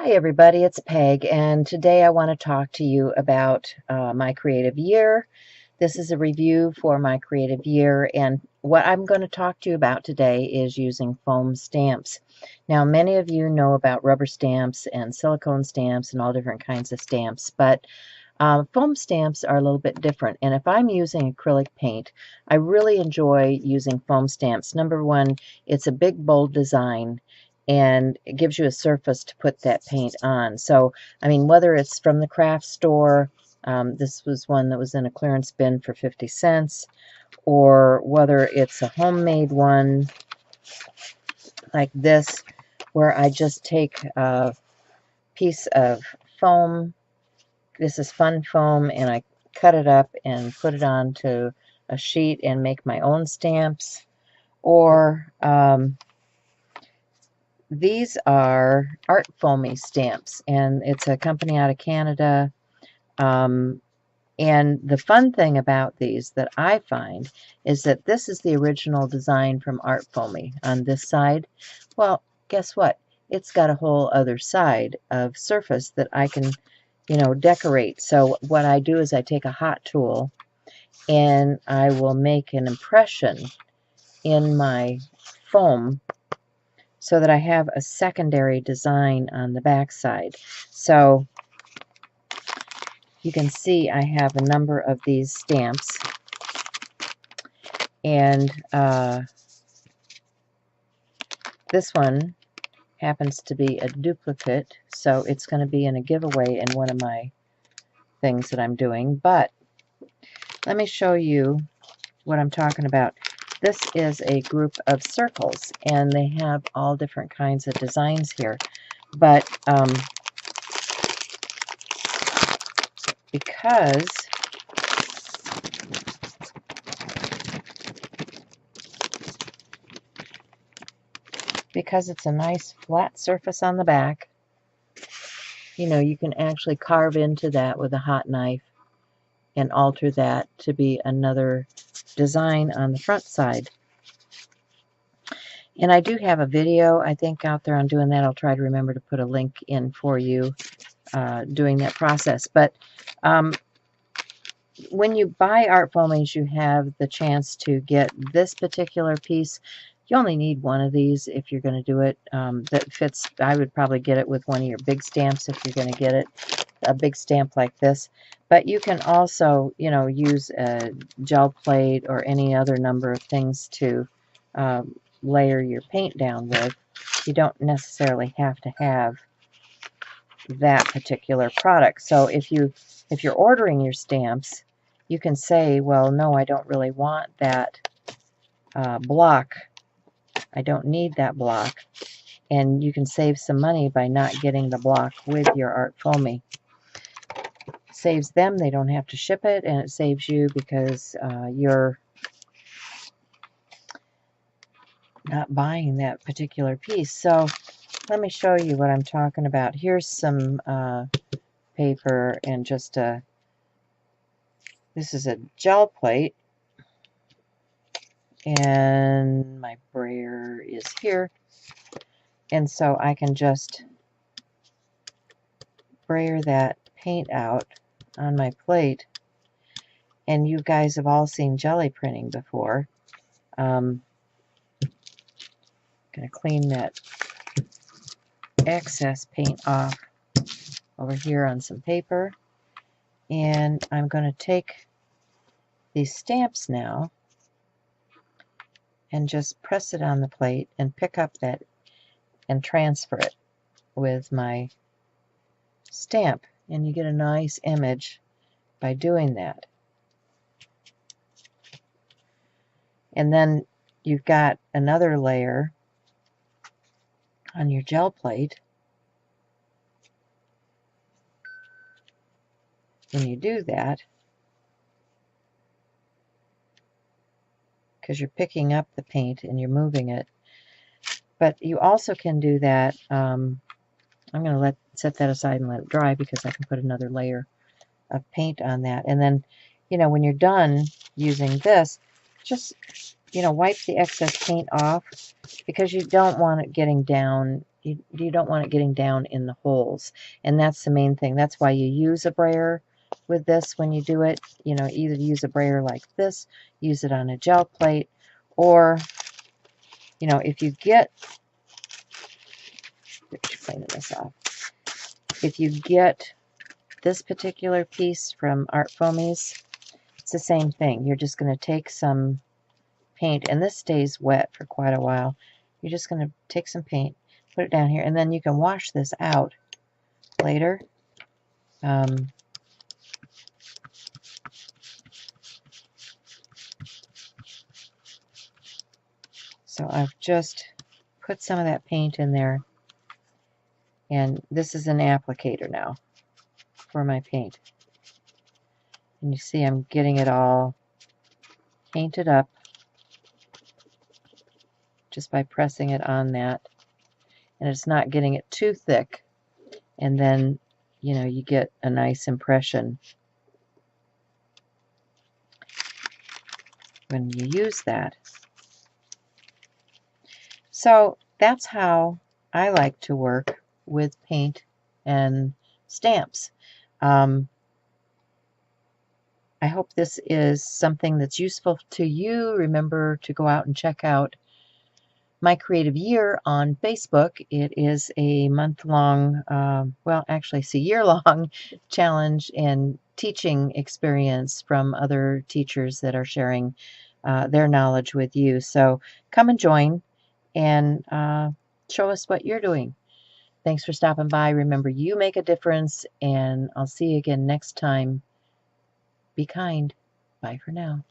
Hi everybody, it's Peg, and today I want to talk to you about my creative year. This is a review for my creative year, and what I'm going to talk to you about today is using foam stamps. Now, many of you know about rubber stamps and silicone stamps and all different kinds of stamps, but foam stamps are a little bit different, and if I'm using acrylic paint, I really enjoy using foam stamps. Number one, it's a big, bold design, and it gives you a surface to put that paint on. So, I mean, whether it's from the craft store, this was one that was in a clearance bin for 50 cents, or whether it's a homemade one like this, where I just take a piece of foam. This is fun foam, and I cut it up and put it onto a sheet and make my own stamps. Or these are Art Foamy stamps, and it's a company out of Canada. And the fun thing about these that I find is that this is the original design from Art Foamy on this side. Well, guess what? It's got a whole other side of surface that I can, decorate. So what I do is I take a hot tool and I will make an impression in my foam so that I have a secondary design on the back side. So you can see I have a number of these stamps, and this one happens to be a duplicate, so it's going to be in a giveaway in one of my things that I'm doing. But let me show you what I'm talking about. This is a group of circles, and they have all different kinds of designs here. But because it's a nice flat surface on the back, you can actually carve into that with a hot knife and alter that to be another design on the front side. And I do have a video, I think, out there on doing that. I'll try to remember to put a link in for you doing that process. But when you buy Art Foamies, you have the chance to get this particular piece. You only need one of these if you're going to do it. That fits. I would probably get it with one of your big stamps if you're going to get it, a big stamp like this. But you can also, use a gel plate or any other number of things to layer your paint down with. You don't necessarily have to have that particular product. So if you're ordering your stamps, you can say, well, no, I don't really want that block. I don't need that block. And you can save some money by not getting the block with your Art Foamy. Saves them, they don't have to ship it, and it saves you because you're not buying that particular piece. So let me show you what I'm talking about. Here's some paper and just this is a gel plate, and my brayer is here, and so I can just brayer that paint out on my plate. And you guys have all seen jelly printing before. Going to clean that excess paint off over here on some paper, and I'm going to take these stamps now and just press it on the plate and pick up that and transfer it with my stamp, and you get a nice image by doing that. And then you've got another layer on your gel plate. When you do that, because you're picking up the paint and you're moving it, but you also can do that. I'm going to set that aside and let it dry because I can put another layer of paint on that. And then, when you're done using this, just, wipe the excess paint off, because you don't want it getting down, You don't want it getting down in the holes. And that's the main thing. That's why you use a brayer with this when you do it. You know, either use a brayer like this, use it on a gel plate, or, you know, if you get, cleaning this off. If you get this particular piece from Art Foamies, it's the same thing. You're just going to take some paint, and this stays wet for quite a while. You're just going to take some paint, put it down here, and then you can wash this out later. So I've just put some of that paint in there, and this is an applicator now for my paint. And you see I'm getting it all painted up just by pressing it on that. And it's not getting it too thick. And then, you know, you get a nice impression when you use that. So that's how I like to work with paint and stamps. I hope this is something that's useful to you. Remember to go out and check out My Creative Year on Facebook. It is a month-long, well, actually it's a year-long challenge and teaching experience from other teachers that are sharing their knowledge with you. So come and join and show us what you're doing. Thanks for stopping by. Remember, you make a difference, and I'll see you again next time. Be kind. Bye for now.